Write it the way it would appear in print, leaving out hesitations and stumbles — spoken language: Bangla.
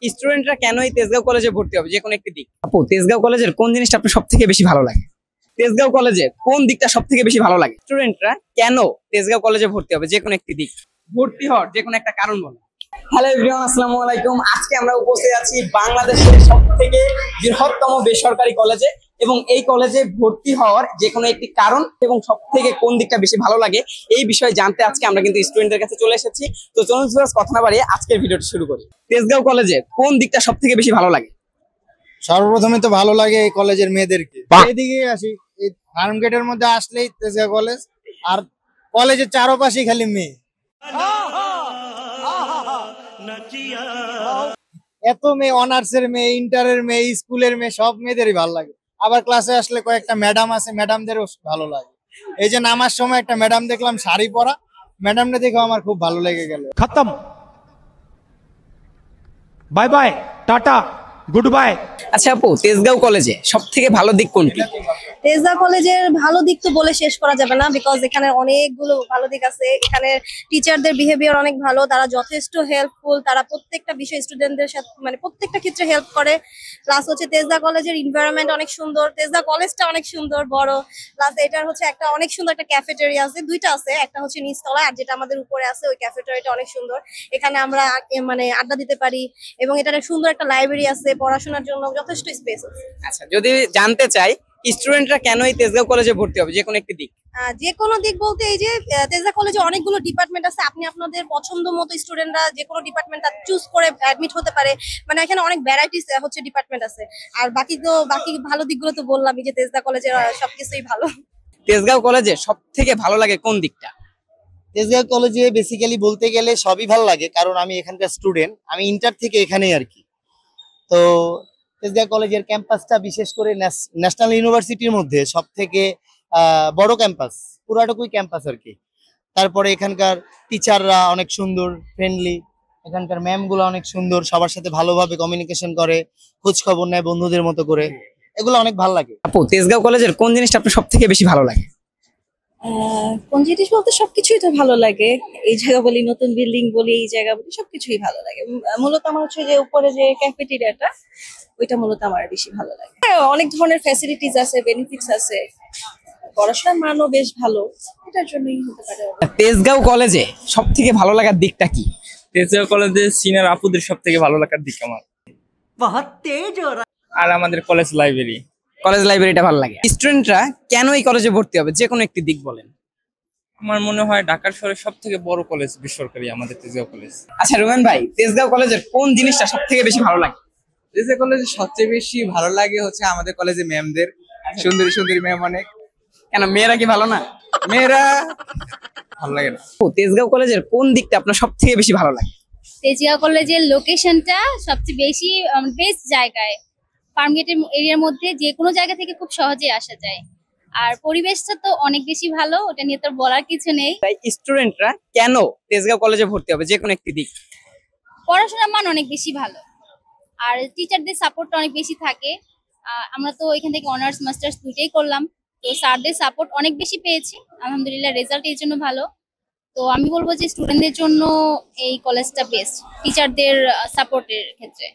স্টুডেন্টরা কেন এই তেজগাঁও কলেজে ভর্তি হবে যে কোনো একটি দিক? আপু, তেজগাঁও কলেজের কোন জিনিসটা আপনার সব থেকে বেশি ভালো লাগে? তেজগাঁও কলেজে কোন দিকটা সব থেকে বেশি ভালো লাগে? স্টুডেন্টরা কেন তেজগাঁও কলেজে ভর্তি হবে যে কোনো একটি দিক? ভর্তি হওয়ার যে কোনো একটা কারণ বলো। হ্যালো এভরিওয়ান, আসসালামু আলাইকুম। আজকে আমরা উপস্থিত আছি বাংলাদেশের সব থেকে বৃহত্তম বেসরকারি কলেজে, এবং এই কলেজে ভর্তি হওয়ার যে কোনো একটি কারণ এবং সব থেকে কোন দিকটা বেশি ভালো লাগে এই বিষয়ে জানতে আজকে আমরা কিন্তু স্টুডেন্টদের কাছে চলে এসেছি। তো চলুন কথা না বাড়িয়ে আজকের ভিডিওটা শুরু করি। তেজগাঁও কলেজে কোন দিকটা সব থেকে বেশি ভালো লাগে? সর্বপ্রথমে তো ভালো লাগে এই কলেজের মেয়েদেরকে। এদিকে আসি, এই ফার্ম গেটের মধ্যে আসলেই তেজগাঁও কলেজ, আর কলেজের চারপাশেই খালি মেয়ে। এত মেয়ে, অনার্সের মেয়ে, ইন্টারের মেয়ে, স্কুলের মেয়ে, সব মেয়েদেরই ভালো লাগে। আবার ক্লাসে আসলে কয়েকটা ম্যাডাম আছে, ম্যাডামদেরও ভালো লাগে। এই যে নামার সময় একটা ম্যাডাম দেখলাম শাড়ি পরা, ম্যাডামটা দেখে আমার খুব ভালো লেগে গেল। खत्म bye bye tata good bye. আচ্ছা আপু, তেজগাঁও কলেজে সব থেকে ভালো দিক কোনটি? তেজগাঁও কলেজের ভালো দিক তো বলে শেষ করা যাবে না, বিকজ এখানে অনেকগুলো ভালো দিক আছে। এখানে টিচারদের বিহেভিয়ার অনেক ভালো, তারা যথেষ্ট হেল্পফুল, তারা প্রত্যেকটা বিষয় স্টুডেন্টদের সাথে মানে প্রত্যেকটা ক্ষেত্রে হেল্প করে। প্লাস হচ্ছে তেজগাঁও কলেজের এনভায়রনমেন্ট অনেক সুন্দর, তেজগাঁও কলেজটা অনেক সুন্দর বড়। প্লাস এটার হচ্ছে একটা অনেক সুন্দর একটা ক্যাফেটেরিয়া আছে, দুইটা আছে, একটা হচ্ছে নিচতলায় আর যেটা আমাদের উপরে আছে ওই ক্যাফেটেরিয়াটা অনেক সুন্দর। এখানে আমরা মানে আড্ডা দিতে পারি, এবং এটার সুন্দর একটা লাইব্রেরি আছে, পড়াশোনার জন্য যথেষ্ট স্পেস আছে। আচ্ছা, যদি জানতে চাই স্টুডেন্টরা কেন এই তেজগাঁও কলেজে ভর্তি হবে যে কোনো একটি দিক? যে কোনো দিক বলতে এই যে তেজগাঁও কলেজে অনেকগুলো ডিপার্টমেন্ট আছে, আপনি আপনাদের পছন্দ মতো স্টুডেন্টরা যে কোনো ডিপার্টমেন্ট চুজ করে অ্যাডমিট হতে পারে। মানে এখানে অনেক ভ্যারাইটিস হচ্ছে ডিপার্টমেন্ট আছে। আর বাকি ভালো দিকগুলো তো বললামই যে তেজগাঁও কলেজের সবকিছুই ভালো। তেজগাঁও কলেজে সব থেকে ভালো লাগে কোন দিকটা? তেজগাঁও কলেজে বেসিক্যালি বলতে গেলে সবই ভালো লাগে, কারণ আমি এখানকার স্টুডেন্ট, আমি ইন্টার থেকে এখানেই আর কি। তো তেজগাঁও কলেজের ক্যাম্পাসটা বিশেষ করে ন্যাশনাল ইউনিভার্সিটির মধ্যে সব থেকে বড় ক্যাম্পাস, পুরাটুকুই ক্যাম্পাস আর কি। তারপরে এখানকার টিচাররা অনেক সুন্দর, ফ্রেন্ডলি, এখানকার ম্যাম গুলো অনেক সুন্দর, সবার সাথে ভালোভাবে কমিউনিকেশন করে, খোঁজ খবর নেয় বন্ধুদের মতো করে, এগুলো অনেক ভালো লাগে। আপু, তেজগাঁও কলেজের কোন জিনিসটা আপনার সব থেকে বেশি ভালো লাগে? কোন জিনিস বলতে সবকিছুই তো ভালো লাগে। এই জায়গা বলি, নতুন বিল্ডিং বলি, এই জায়গা বলি, সবকিছুই ভালো লাগে। মূলত আমার হচ্ছে যে উপরে যে ক্যাফেটেরিয়াটা, ওইটা মূলত আমার বেশি ভালো লাগে। অনেক ধরনের ফ্যাসিলিটিস আছে, বেনিফিটস আছে, পড়াশোনার মানও বেশ ভালো, এটার জন্যই হতে পারে। তেজগাঁও কলেজে সব থেকে ভালো লাগার দিকটা কি? তেজগাঁও কলেজের সিনিয়র আপুদের সব থেকে ভালো লাগার দিক আমার, আর আমাদের কলেজ লাইব্রেরি। কলেজ লাইব্রেরিটা ভালো লাগে। স্টুডেন্টরা কেন এই কলেজে ভর্তি হবে যে কোনো একটি দিক বলেন। আমার মনে হয় ঢাকার শহরের সব থেকে বড় কলেজ বেসরকারি আমাদের তেজগাঁও কলেজ। আচ্ছা রুমেন ভাই, তেজগাঁও কলেজের কোন জিনিসটা সব থেকে বেশি ভালো লাগে? তেজগাঁও কলেজে সবচেয়ে বেশি ভালো লাগে হচ্ছে আমাদের কলেজে ম্যামদের, সুন্দরী সুন্দরী ম্যাম অনেক। কেন, মেয়েরা কি ভালো না? মেয়েরা ভালো লাগে না। ও, তেজগাঁও কলেজের কোন দিকটা আপনার সব থেকে বেশি ভালো লাগে? তেজগাঁও কলেজের লোকেশনটা সবচেয়ে বেশি বেস্ট জায়গায়, ফার্মগেটের এরিয়ার মধ্যে যে কোনো জায়গা থেকে খুব সহজে আসা যায়। আর পরিবেশটা তো অনেক বেশি ভালো, ওটা নিয়ে তো বলার কিছু নেই। তাই স্টুডেন্টরা কেন তেজগাঁও কলেজে ভর্তি হবে যে কোনো একটি দিক? পড়াশোনার মান অনেক বেশি ভালো, আর টিচারদের সাপোর্টটা অনেক বেশি থাকে। আমরা তো এখান থেকে অনার্স মাস্টার্স দুটোই করলাম, তো স্যারদের সাপোর্ট অনেক বেশি পেয়েছি, আলহামদুলিল্লাহ। রেজাল্ট এর জন্য ভালো। তো আমি বলবো যে স্টুডেন্টদের জন্য এই কলেজটা বেস্ট, টিচারদের সাপোর্টের ক্ষেত্রে।